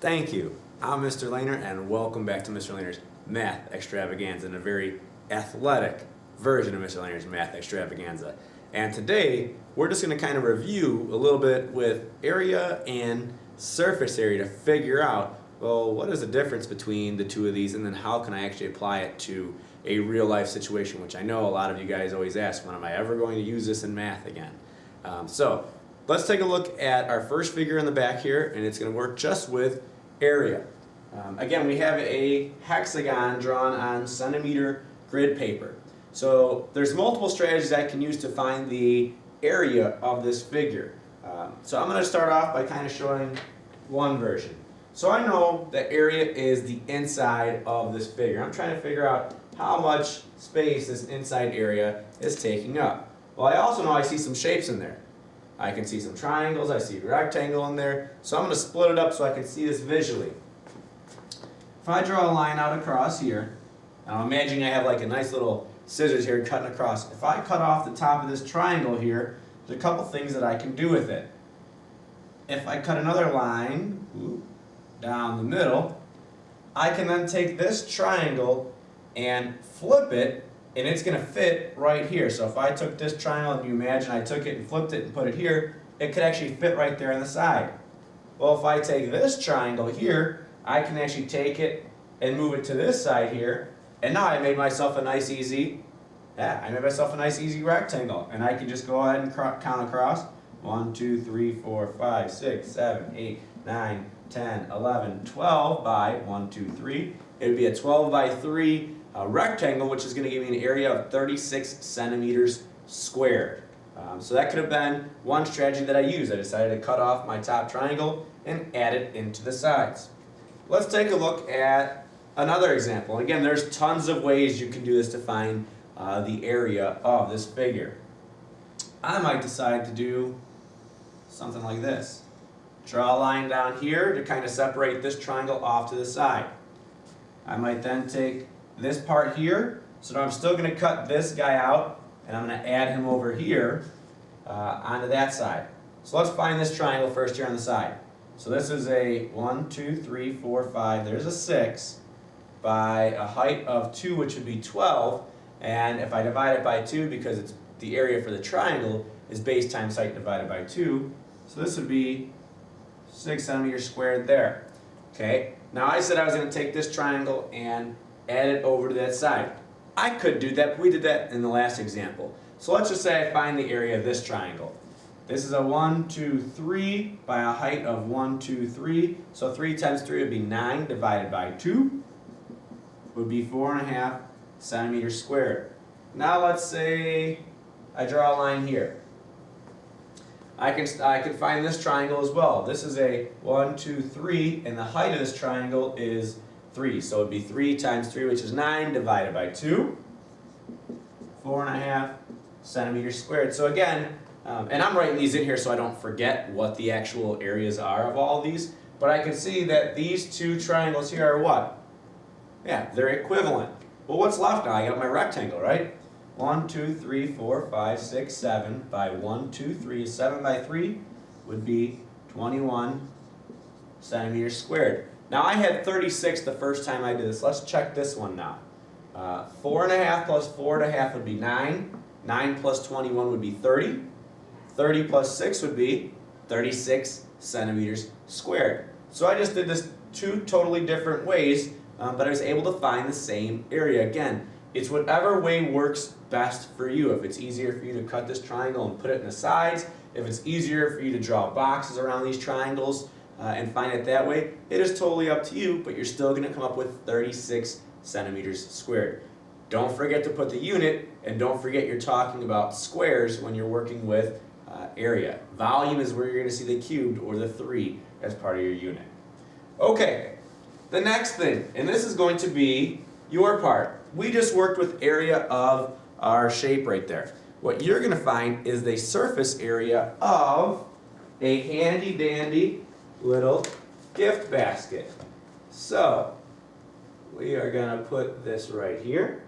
Thank you. I'm Mr. Lehner, and welcome back to Mr. Lehner's Math Extravaganza, and a very athletic version of Mr. Lehner's Math Extravaganza. And today, we're just going to kind of review a little bit with area and surface area to figure out, well, what is the difference between the two of these, and then how can I actually apply it to a real life situation, which I know a lot of you guys always ask, when am I ever going to use this in math again? So let's take a look at our first figure in the back here, and it's going to work just with area. Again, we have a hexagon drawn on centimeter grid paper. So there's multiple strategies I can use to find the area of this figure. So I'm going to start off by kind of showing one version. So I know that area is the inside of this figure. I'm trying to figure out how much space this inside area is taking up. Well, I also know I see some shapes in there. I can see some triangles, I see a rectangle in there. So I'm going to split it up so I can see this visually. If I draw a line out across here, and I'm imagining I have like a nice little scissors here cutting across. If I cut off the top of this triangle here, there's a couple things that I can do with it. If I cut another line down the middle, I can then take this triangle and flip it, and it's going to fit right here. So if I took this triangle and you imagine I took it and flipped it and put it here, it could actually fit right there on the side. Well, if I take this triangle here, I can actually take it and move it to this side here, and now I made myself a nice easy rectangle. And I can just go ahead and count across. 1, 2, 3, 4, 5, 6, 7, 8, 9, 10, 11, 12 by 1, 2, 3. It would be a 12 by 3 rectangle, which is going to give me an area of 36 centimeters squared. So that could have been one strategy that I used. I decided to cut off my top triangle and add it into the sides. Let's take a look at another example. Again, there's tons of ways you can do this to find the area of this figure. I might decide to do something like this. Draw a line down here to kind of separate this triangle off to the side. I might then take this part here, so now I'm still going to cut this guy out, and I'm going to add him over here onto that side. So let's find this triangle first here on the side. So this is a 1, 2, 3, 4, 5, there's a 6 by a height of 2, which would be 12, and if I divide it by 2, because it's the area for the triangle is base times height divided by 2, so this would be 6 centimeters squared there. Okay, now I said I was going to take this triangle and add it over to that side. I could do that, but we did that in the last example. So let's just say I find the area of this triangle. This is a 1, 2, 3 by a height of 1, 2, 3. So 3 times 3 would be 9 divided by 2 would be 4.5 centimeters squared. Now let's say I draw a line here. I can find this triangle as well. This is a 1, 2, 3, and the height of this triangle is 3. So it would be 3 times 3, which is 9, divided by 2, 4.5 centimeters squared. So again, and I'm writing these in here so I don't forget what the actual areas are of all of these, but I can see that these two triangles here are what? Yeah, they're equivalent. Well, what's left now? I got my rectangle, right? 1, 2, 3, 4, 5, 6, 7 by 1, 2, 3, 7 by 3 would be 21 centimeters squared. Now I had 36 the first time I did this. Let's check this one now. 4.5 plus 4.5 would be 9. 9 plus 21 would be 30. 30 plus 6 would be 36 centimeters squared. So I just did this two totally different ways, but I was able to find the same area. Again, it's whatever way works best for you. If it's easier for you to cut this triangle and put it in the sides, if it's easier for you to draw boxes around these triangles and find it that way, it is totally up to you, but you're still going to come up with 36 centimeters squared. Don't forget to put the unit, and don't forget you're talking about squares when you're working with area. Volume is where you're going to see the cubed or the 3 as part of your unit. Okay, the next thing, and this is going to be your part. We just worked with area of our shape right there. What you're going to find is the surface area of a handy dandy little gift basket. So we are going to put this right here.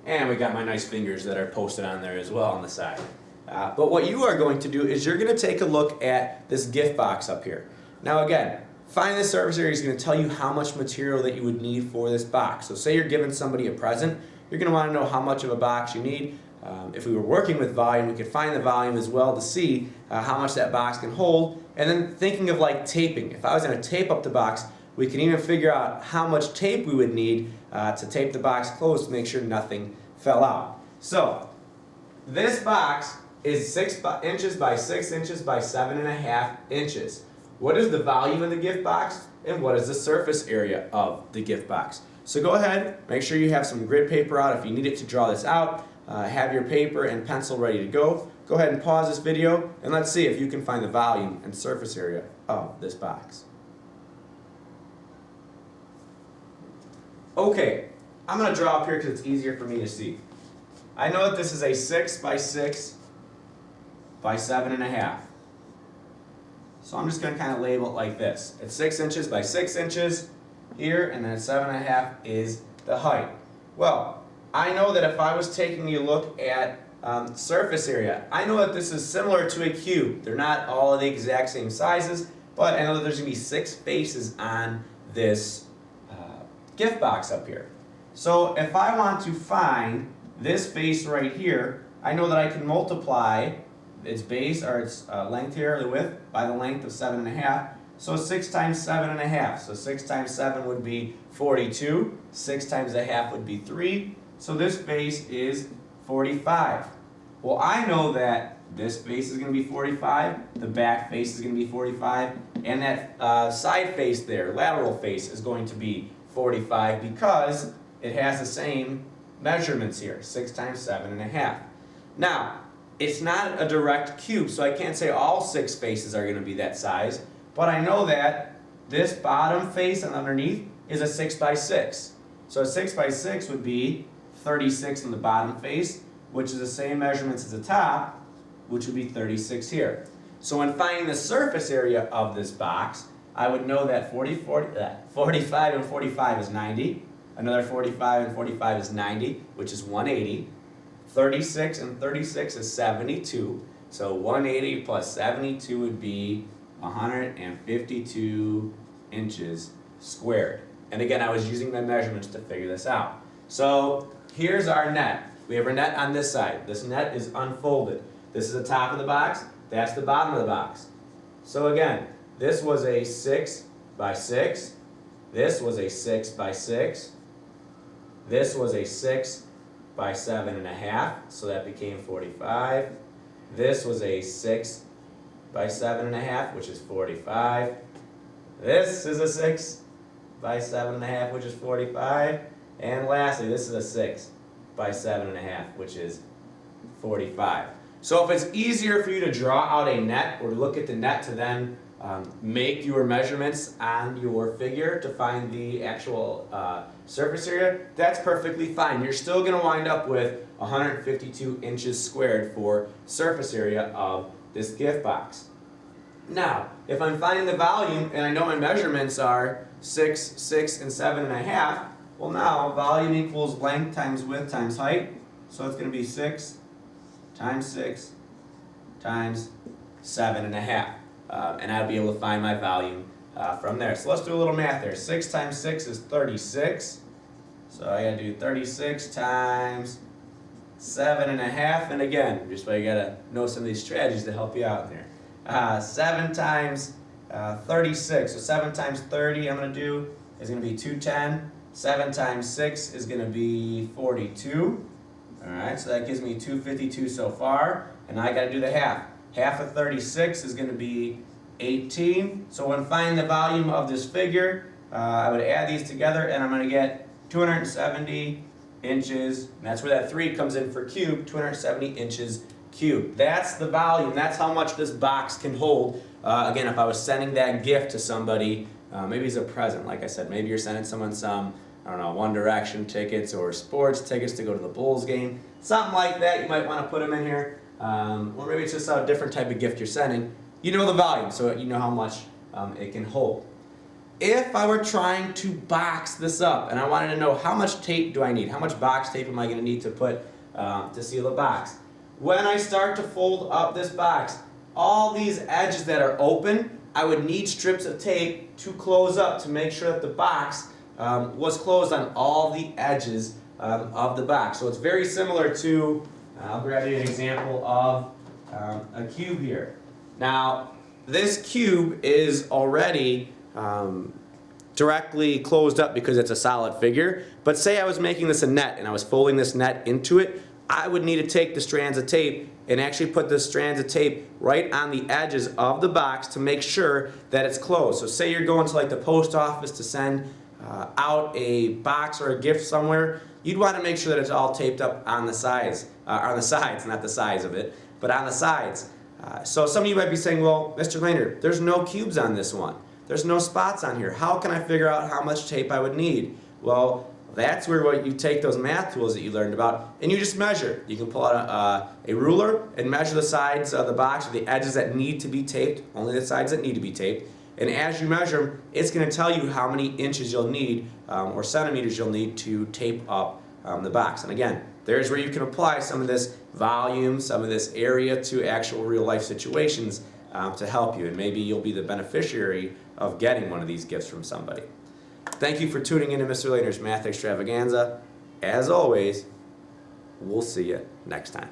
And we got my nice fingers that are posted on there as well on the side. But what you are going to do is you're going to take a look at this gift box up here. Now again, finding the surface area is going to tell you how much material that you would need for this box. So say you're giving somebody a present, you're going to want to know how much of a box you need. If we were working with volume, we could find the volume as well to see how much that box can hold. And then thinking of like taping. If I was going to tape up the box, we can even figure out how much tape we would need to tape the box closed to make sure nothing fell out. So this box is 6 inches by 6 inches by 7.5 inches. What is the volume of the gift box, and what is the surface area of the gift box? So go ahead, make sure you have some grid paper out if you need it to draw this out. Have your paper and pencil ready to go. Go ahead and pause this video, and let's see if you can find the volume and surface area of this box. Okay, I'm going to draw up here because it's easier for me to see. I know that this is a 6 by 6 by 7.5. So I'm just going to kind of label it like this. It's 6 inches by 6 inches here, and then 7.5 is the height. Well, I know that if I was taking a look at surface area, I know that this is similar to a cube. They're not all the exact same sizes, but I know that there's going to be 6 faces on this gift box up here. So if I want to find this face right here, I know that I can multiply its base, or its length here, or the width, by the length of 7.5. So 6 times 7.5. So 6 times 7 would be 42. 6 times a half would be 3. So this face is 45. Well, I know that this face is going to be 45, the back face is going to be 45, and that side face there, lateral face, is going to be 45 because it has the same measurements here, 6 times 7.5. Now, it's not a direct cube, so I can't say all 6 faces are going to be that size, but I know that this bottom face and underneath is a 6 by 6. So a 6 by 6 would be 36 in the bottom face, which is the same measurements as the top, which would be 36 here. So when finding the surface area of this box, I would know that 45 and 45 is 90, another 45 and 45 is 90, which is 180. 36 and 36 is 72, so 180 plus 72 would be 152 inches squared. And again, I was using my measurements to figure this out. So here's our net. We have our net on this side. This net is unfolded. This is the top of the box, that's the bottom of the box. So again, this was a 6 by 6, this was a 6 by 6, this was a 6 by 7.5, so that became 45. This was a 6 by 7.5, which is 45. This is a 6 by 7.5, which is 45. And lastly, this is a 6 by 7.5, which is 45. So if it's easier for you to draw out a net or look at the net to then make your measurements on your figure to find the actual surface area, that's perfectly fine. You're still going to wind up with 152 inches squared for surface area of this gift box. Now, if I'm finding the volume and I know my measurements are 6, 6, and 7.5, well now volume equals length times width times height. So it's going to be 6 times 6 times 7.5. And I'll be able to find my volume from there. So let's do a little math there. 6 times 6 is 36. So I gotta do 36 times 7.5. And again, just why you gotta know some of these strategies to help you out there. 7 times 36. So 7 times 30 I'm gonna do is gonna be 210. 7 times 6 is gonna be 42. Alright, so that gives me 252 so far. And I gotta do the half. Half of 36 is going to be 18. So when finding the volume of this figure, I would add these together and I'm going to get 270 inches. And that's where that 3 comes in for cube, 270 inches cubed. That's the volume. That's how much this box can hold. Again, if I was sending that gift to somebody, maybe as a present, like I said, maybe you're sending someone some, I don't know, One Direction tickets or sports tickets to go to the Bulls game. Something like that, you might want to put them in here. Or maybe it's just a different type of gift you're sending. You know the volume, so you know how much it can hold. If I were trying to box this up and I wanted to know how much tape do I need, how much box tape am I going to need to put to seal the box? when I start to fold up this box, all these edges that are open, I would need strips of tape to close up to make sure that the box was closed on all the edges of the box. So it's very similar to, I'll grab you an example of a cube here. Now, this cube is already directly closed up because it's a solid figure, but say I was making this a net and I was folding this net into it, I would need to take the strands of tape and actually put the strands of tape right on the edges of the box to make sure that it's closed. So say you're going to like the post office to send out a box or a gift somewhere, you'd want to make sure that it's all taped up on the sides, not the size of it, but on the sides. So some of you might be saying, well, Mr. Lehner, there's no cubes on this one. There's no spots on here. How can I figure out how much tape I would need? Well, that's where you take those math tools that you learned about and you just measure. You can pull out a ruler and measure the sides of the box, or the edges that need to be taped, only the sides that need to be taped. And as you measure them, it's going to tell you how many inches you'll need or centimeters you'll need to tape up the box. And again, there's where you can apply some of this volume, some of this area to actual real life situations to help you. And maybe you'll be the beneficiary of getting one of these gifts from somebody. Thank you for tuning in to Mr. Lehner's Math Extravaganza. As always, we'll see you next time.